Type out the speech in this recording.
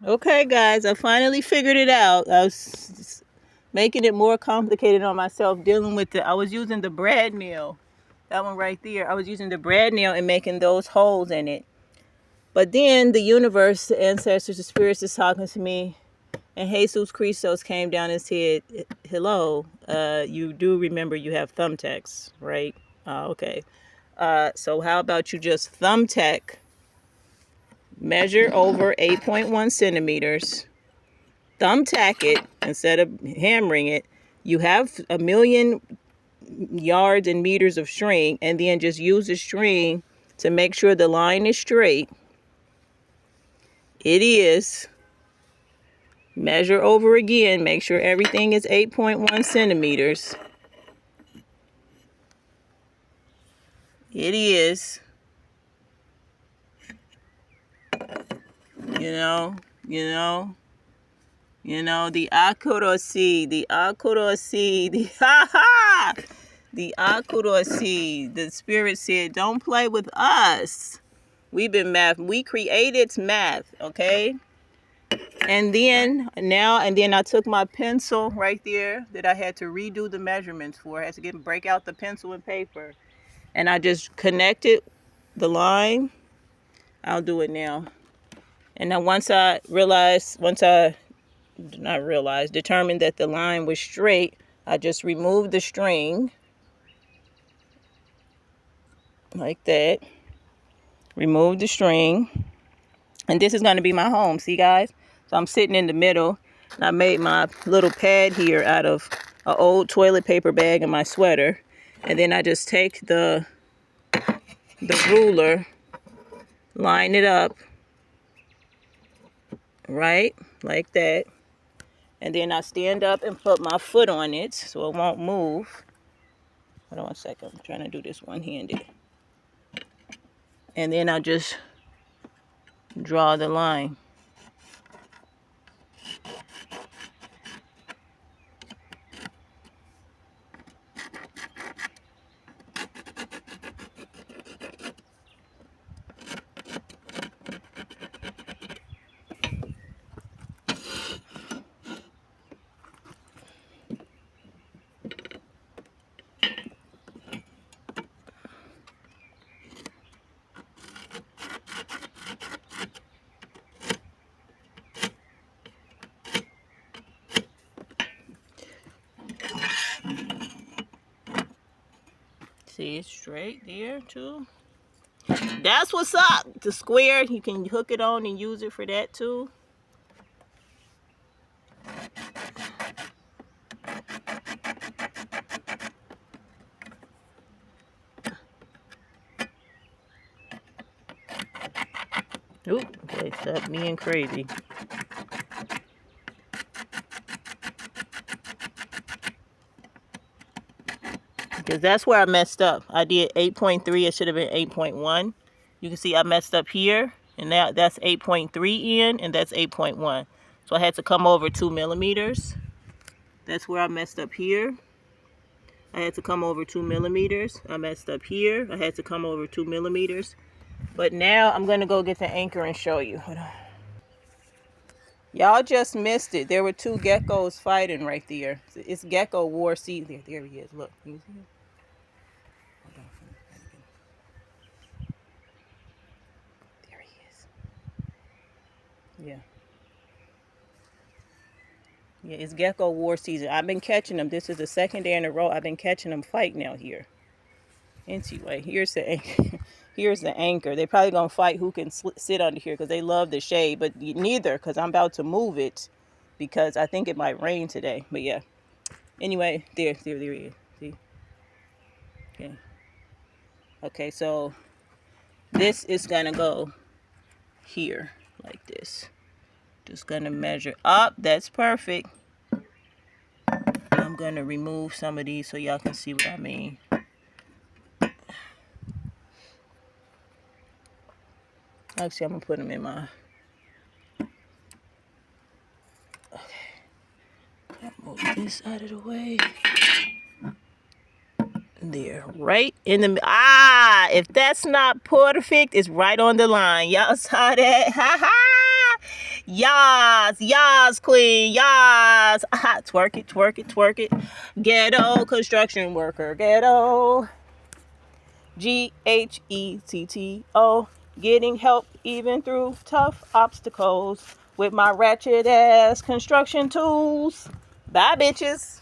Okay, guys, I finally figured it out. I was making it more complicated on myself dealing with it. I was using the brad nail. That one right there. I was using the brad nail and making those holes in it. But then the universe, the ancestors, the spirits is talking to me. And Jesus Christos came down and said, hello, you do remember you have thumbtacks, right? Okay. So how about you just thumbtack, measure over 8.1 centimeters, thumbtack it instead of hammering it. You have a million yards and meters of string, and then just use the string to make sure the line is straight. It is. Measure over again. Make sure everything is 8.1 centimeters. It is. You know, you know, the accuracy, the accuracy, the ha ha, the accuracy. The spirit said, don't play with us. We've been math. We created math, okay? And then I took my pencil right there that I had to redo the measurements for. I had to break out the pencil and paper. And I just connected the line. I'll do it now. And then determined that the line was straight, I just removed the string like that. Remove the string. And this is going to be my home, see guys? So I'm sitting in the middle. And I made my little pad here out of an old toilet paper bag and my sweater. And then I just take the ruler, line it up, right? Like that. And then I stand up and put my foot on it so it won't move. Hold on a second. I'm trying to do this one-handed. And then I just draw the line. See, it's straight there too. That's what's up. The square, you can hook it on and use it for that too. Oop, okay, stop being crazy. Because that's where I messed up. I did 8.3, it should have been 8.1. You can see I messed up here, and that's 8.3 in, and that's 8.1. So I had to come over 2 millimeters. That's where I messed up here. I had to come over 2 millimeters. I messed up here. I had to come over 2 millimeters. But now I'm going to go get the anchor and show you. Hold on. Y'all just missed it. There were two geckos fighting right there. It's Gecko War C. There he is. Look. You see him? Hold on. There he is. Yeah. Yeah, it's Gecko War season. I've been catching them. This is the second day in a row I've been catching them fighting out here. Anyway, here's the anchor. Here's the anchor. They probably gonna fight who can sit under here because they love the shade, but neither, because I'm about to move it because I think it might rain today. But yeah. Anyway, there he is. See? Okay. Okay, so this is gonna go here like this. Just gonna measure up. That's perfect. I'm gonna remove some of these so y'all can see what I mean. Actually, I'm gonna put them in my. Okay. Move this out of the way. There, right in the if that's not perfect, it's right on the line. Y'all saw that? Ha ha! Yas, yas, queen, yas. Twerk it, twerk it, twerk it. Ghetto construction worker, ghetto. GHETTO. Getting help even through tough obstacles with my ratchet ass construction tools. Bye, bitches.